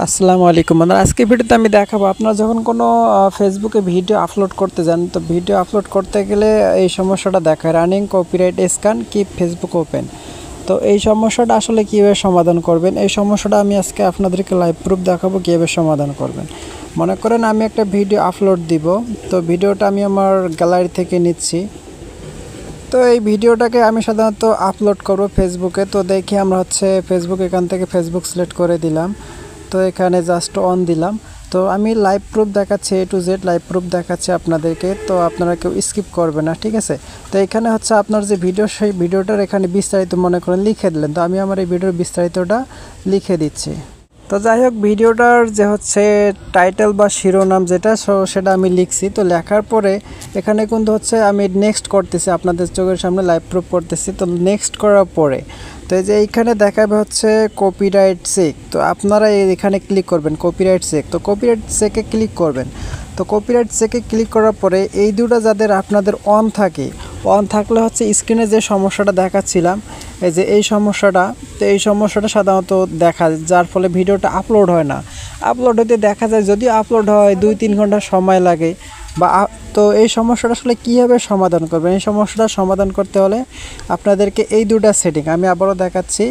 আসসালামু আলাইকুম বন্ধুরা, আজকে ভিডিওতে আমি দেখাবো আপনারা যখন কোনো ফেসবুকে ভিডিও আপলোড করতে যান, তো ভিডিও আপলোড করতে গেলে এই সমস্যাটা দেখায়, running copyright scan keep Facebook open. তো এই সমস্যাটা আসলে কীভাবে সমাধান করবেন, এই সমস্যাটা আমি আজকে আপনাদেরকে লাইভ প্রুফ দেখাবো কীভাবে সমাধান করবেন। মনে করেন আমি একটা ভিডিও আপলোড দিব, তো ভিডিওটা আমি আমার গ্যালারি থেকে নিচ্ছি। তো এই ভিডিওটাকে আমি সাধারণত আপলোড করব ফেসবুকে। তো দেখি আমরা ফেসবুক, এখান থেকে ফেসবুক সিলেক্ট করে দিলাম। তো এখানে জাস্ট অন দিলাম। তো আমি লাইভ প্রুফ দেখাচ্ছি, A to Z live proof দেখাচ্ছি আপনাদেরকে। তো আপনারা কেউ স্কিপ করবে না, ঠিক আছে। তো এখানে আপনার যে ভিডিও, সেই ভিডিওটার এখানে বিস্তারিত মনে করেন লিখে দিলেন। তো আমি আমার এই ভিডিওর বিস্তারিতটা লিখে দিচ্ছি। তো যাই হোক, ভিডিওটার যে টাইটেল বা শিরোনাম যেটা, সেটা আমি লিখছি। তো লেখার পরে এখানে কিন্তু আমি নেক্সট করতেছি, আপনাদের চোখের সামনে লাইভ প্রুফ করতেছি। তো নেক্সট করার পরে তো এই যে এইখানে দেখাবে কপিরাইট চেক। তো আপনারা এখানে ক্লিক করবেন কপিরাইট চেক। তো কপিরাইট চেকে ক্লিক করবেন। তো কপিরাইট চেকে ক্লিক করার পরে এই দুটো যাদের আপনাদের অন থাকে, অন থাকলে স্ক্রিনে যে সমস্যাটা দেখাচ্ছিলাম, এই যে এই সমস্যাটা, তো এই সমস্যাটা সাধারণত দেখা যায়, যার ফলে ভিডিওটা আপলোড হয় না। আপলোড হতে দেখা যায়, যদি আপলোড হয় 2-3 ঘন্টা সময় লাগে বা। তো এই সমস্যাটা আসলে কীভাবে সমাধান করবেন, এই সমস্যাটা সমাধান করতে হলে আপনাদেরকে এই দুটো সেটিং আমি আবারও দেখাচ্ছি।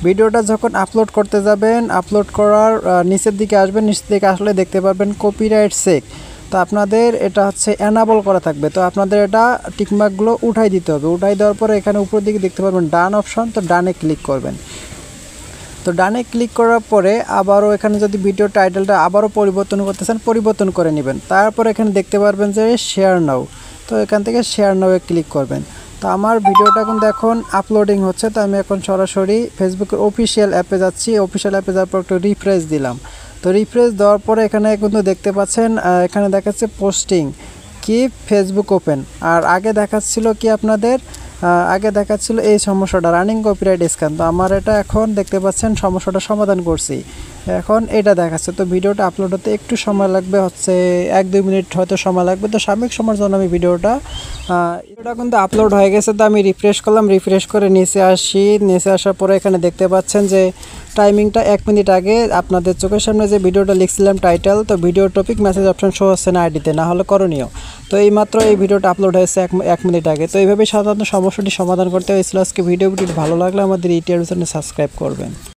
ভিডিওটা যখন আপলোড করতে যাবেন, আপলোড করার নিচের দিকে আসবেন, নিচের দিকে আসলে দেখতে পারবেন কপিরাইট চেক। তো আপনাদের এটা এনাবল করা থাকবে। তো আপনাদের এটা টিকমার্কগুলো উঠাই দিতে হবে। উঠাই দেওয়ার পরে এখানে উপর দিকে দেখতে পারবেন ডান অপশন, তো ডানে ক্লিক করবেন। তো ডানে ক্লিক করার পরে আবারও এখানে যদি ভিডিও টাইটেলটা আবারও পরিবর্তন করতে চান, পরিবর্তন করে নেবেন। তারপর এখানে দেখতে পারবেন যে শেয়ার নাও, তো এখান থেকে শেয়ার নাও ক্লিক করবেন। তো আমার ভিডিওটা কিন্তু এখন আপলোডিং হচ্ছে। তো আমি এখন সরাসরি ফেসবুকের অফিসিয়াল অ্যাপে যাচ্ছি। অফিসিয়াল অ্যাপে যাওয়ার পর একটু রিফ্রেশ দিলাম। তো রিফ্রেশ দেওয়ার পরে এখানে কিন্তু দেখতে পাচ্ছেন, এখানে দেখাচ্ছে পোস্টিং কিপ ফেসবুক ওপেন। আর আগে দেখাচ্ছিল কি আপনাদের, আগে দেখাচ্ছিল এই সমস্যাটা রানিং কপিরাইট স্ক্যান। তো আমার এটা এখন দেখতে পাচ্ছেন সমস্যাটা সমাধান করছি, এখন এটা দেখাচ্ছে। তো ভিডিওটা আপলোড হতে একটু সময় লাগবে, 1-2 মিনিট হয়তো সময় লাগবে। তো সাময়িক সময়ের জন্য আমি ভিডিওটা কিন্তু আপলোড হয়ে গেছে। তো আমি রিফ্রেশ করলাম, রিফ্রেশ করে নিচে আসি। নিচে আসার পরে এখানে দেখতে পাচ্ছেন যে টাইমিংটা 1 মিনিট আগে আপনাদের চোখের সামনে যে ভিডিওটা লিখছিলাম টাইটেল, তো video topic message option show হচ্ছে না আইডিতে, না হলে করণীয়। তো এইমাত্র এই ভিডিওটা আপলোড হয়েছে 1 মিনিট আগে। তো এইভাবে সাধারণত সমস্যাটি সমাধান করতে হয়েছিল। আজকে ভিডিওটি ভালো লাগলে আমাদের ইউটিউব চ্যানেল সাবস্ক্রাইব করবেন।